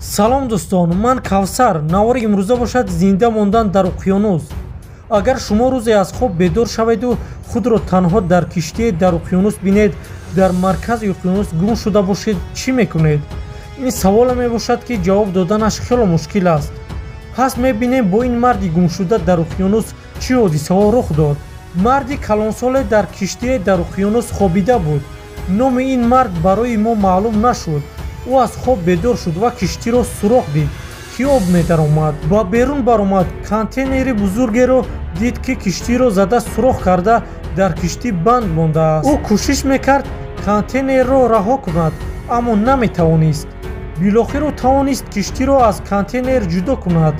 салом дӯстон, ман Кавсар. Навори имрӯза бошад зинда мондан дар уқёнус. агар шумо рӯзе аз хоб бедор шаведу худро танҳо дар киштие дар уқёнус бинед, дар маркази уқёнус гум шуда бошед, чӣ мекунед? ин саволе мебошад ки ҷавоб доданаш хело мушкил аст. пас мебинем бо ин марди гумшуда дар уқёнус чӣ ҳодисаҳо рух дод. марди калонсоле дар киштие дар уқёнус хобида буд. номи ин мард барои мо маълум нашуд. ӯ аз хоб бедор шуд ва киштиро сурох дид ки об медаромад. ба берун баромад, контейнери бузургеро дид ки киштиро зада сурох карда дар киштӣ банд мондааст. ӯ кӯшиш мекард контейнерро раҳо кунад, аммо наметавонист. билохир ӯ тавонист киштиро аз контейнер ҷудо кунад.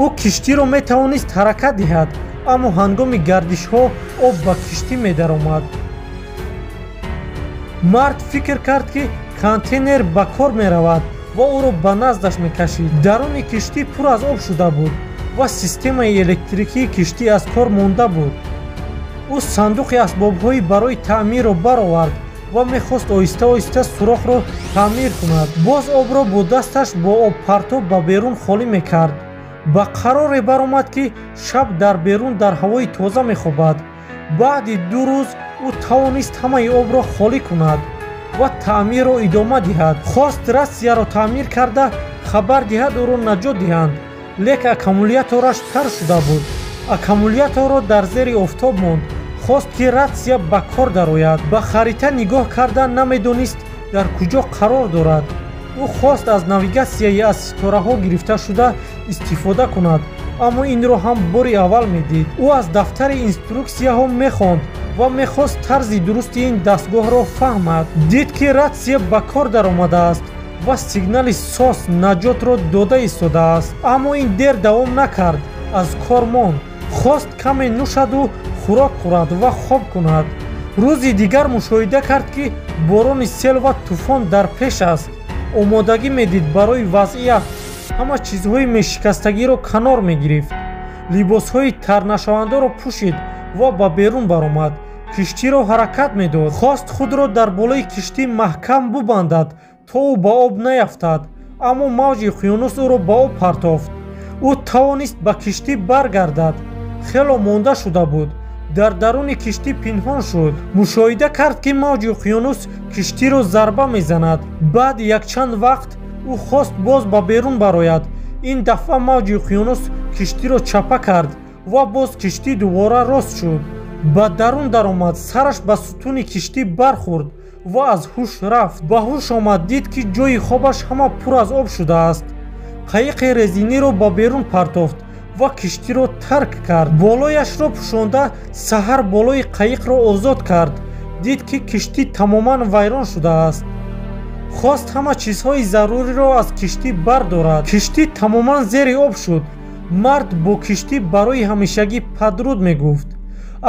ӯ киштиро метавонист ҳаракат диҳад, аммо ҳангоми гардишҳо об ба киштӣ медаромад. мард фикр кард ки контейнер ба кор меравад ва ӯро ба наздаш мекашид. даруни киштӣ пур аз об шуда буд ва системаи электрикии киштӣ аз кор монда буд. ӯ сандуқи асбобҳои барои таъмирро баровард ва мехост оҳиста оҳиста сурохро таъмир кунад. боз обро бо дасташ бо обпартоб ба берун холӣ мекард. ба қароре баромад ки шаб дар берун дар ҳавои тоза мехобад. баъди 2 рӯз ӯ тавонист ҳамаи обро холӣ кунад ва таъмирро идома диҳад. хост расияро таъмир карда хабар диҳад ӯро наҷот диҳанд, лек аккумулятораш тар шуда буд. аккумуляторро дар зери офтоб монд. хост ки рация ба кор дарояд. ба харита нигоҳ карда намедонист дар куҷо қарор дорад. ӯ хост аз навигатсияи аз ситораҳо гирифта шуда истифода кунад, аммо инро ҳам бори аввал медид. ӯ аз дафтари инструксияҳо мехонд ва мехост тарзи дурусти ин дастгоҳро фаҳмад. дид ки рация ба кор даромадааст ва сигнали сос наҷотро дода истодааст. аммо ин дер давом накард, аз кор монд. хост каме нӯшаду хӯрок хӯрад ва хоб кунад. рӯзи дигар мушоҳида кард ки борони сел ва тӯфон дар пеш аст. омодагӣ медид барои вазъият. ҳама чизҳои мешикастагиро канор мегирифт. либосҳои тарнашавандаро пӯшид ва ба берун баромад. киштиро ҳаракат медод. хост худро дар болои киштӣ маҳкам бубандад, то ӯ ба об наяфтад, аммо мавҷи уқёнус ӯро ба об партофт. ӯ тавонист ба киштӣ баргардад. хело монда шуда буд. дар даруни киштӣ пинҳон шуд. мушоҳида кард ки мавҷи уқёнус киштиро зарба мезанад. баъди якчанд вақт ӯ хост боз ба берун барояд. ин дафъа мавҷи уқёнус киштиро чапа кард ва боз киштӣ дубора рост шуд. ба дарун даромад, сараш ба сутуни киштӣ бархӯрд ва аз ҳуш рафт. ба ҳуш омад, дид ки ҷои хобаш ҳама пур аз об шудааст. қайиқи резиниро ба берун партофт ва киштиро тарк кард. болояшро пӯшонда саҳар болои қайиқро озод кард. дид ки киштӣ тамоман вайрон шудааст. хост ҳама чизҳои заруриро аз киштӣ бардорад. киштӣ тамоман зери об шуд. мард бо киштӣ барои ҳамешагӣ падруд мегуфт.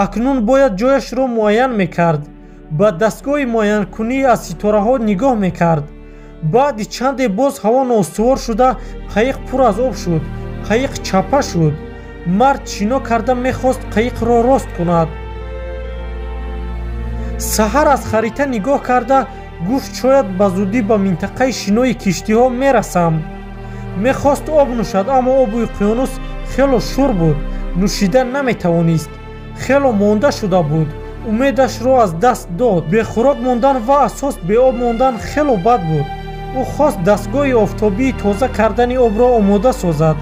акнун бояд ҷояшро муайян мекард. ба дастгоҳи муайянкунӣ аз ситораҳо нигоҳ мекард. баъди чанде боз ҳаво ноустувор шуда қайиқ пур аз об шуд. қайиқ чапа шуд. мард шино карда мехост қайиқро рост кунад. саҳар аз харита нигоҳ карда гуфт шояд ба зудӣ ба минтақаи шинои киштиҳо мерасам. мехост об нӯшад, аммо оби уқёнус хело шур буд. нӯшида наметавонист. хело монда шуда буд. умедашро аз даст дод. бехӯрок мондан ва асос беоб мондан хело бад буд. ӯ хост дастгоҳи офтобии тоза кардани обро омода созад.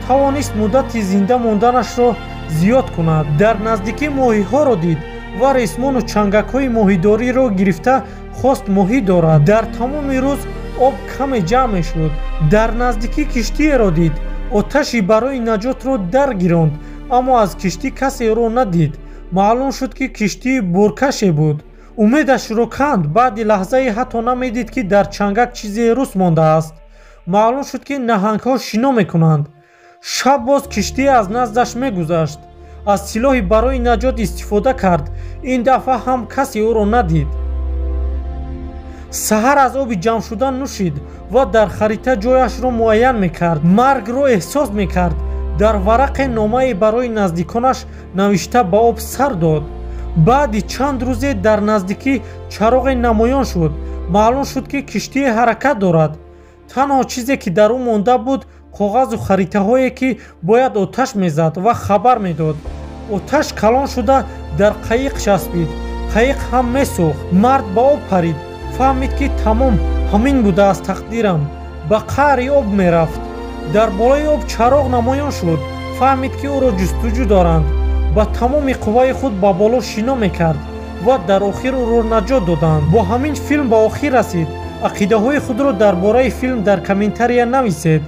тавонист муддати зинда монданашро зиёд кунад. дар наздикӣ моҳиҳоро дид ва ресмону чангакҳои моҳидориро гирифта хост моҳӣ дорад. дар тамоми рӯз об каме ҷамъ мешуд. дар наздикӣ киштиеро дид. оташи барои наҷотро даргиронд, аммо аз киштӣ касе ӯро надид. маълум шуд ки киштии буркаше буд. умедашро канд. баъди лаҳзае ҳатто намедид ки дар чангак чизе рус мондааст. маълум шуд ки наҳангҳо шино мекунанд. шаб боз киштӣ аз наздаш мегузашт. аз силоҳи барои наҷот истифода кард. ин дафъа ҳам касе ӯро надид. саҳар аз оби ҷамъ шуда нӯшид ва дар харита ҷояшро муайян мекард. маргро эҳсос мекард. дар варақе номае барои наздиконаш навишта ба об сар дод. баъди чанд рӯзе дар наздикӣ чароғе намоён шуд. маълум шуд ки киштие ҳаракат дорад. танҳо чизе ки дар ӯ монда буд коғазу харитаҳое ки бояд оташ мезад ва хабар медод. оташ калон шуда дар қаиқ часпид. қаиқ ҳам месӯхт. мард ба об парид. фаҳмид ки тамом ҳамин будааст тақдирам. ба қаъри об мерафт. дар болои об чароғ намоён шуд. фаҳмид ки ӯро ҷустуҷӯ доранд. ба тамоми қувваи худ ба боло шино мекард ва дар охир ӯро наҷот доданд. бо ҳамин филм ба охир расид. ақидаҳои худро дар бораи филм дар комментария нависед.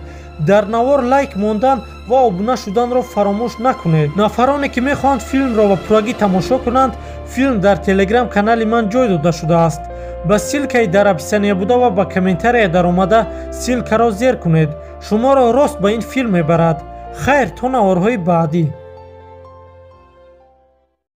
дар навор лайк мондан ва обуна шуданро фаромӯш накунед. нафароне ки мехоҳанд филмро ба пуррагӣ тамошо кунанд, филм дар телеграм канали ман ҷой дода шудааст. ба силкаи дар описания буда ва ба комментария даромада силкаро зер кунед. шуморо рост ба ин филм мебарад. хайр, то наворҳои баъдӣ.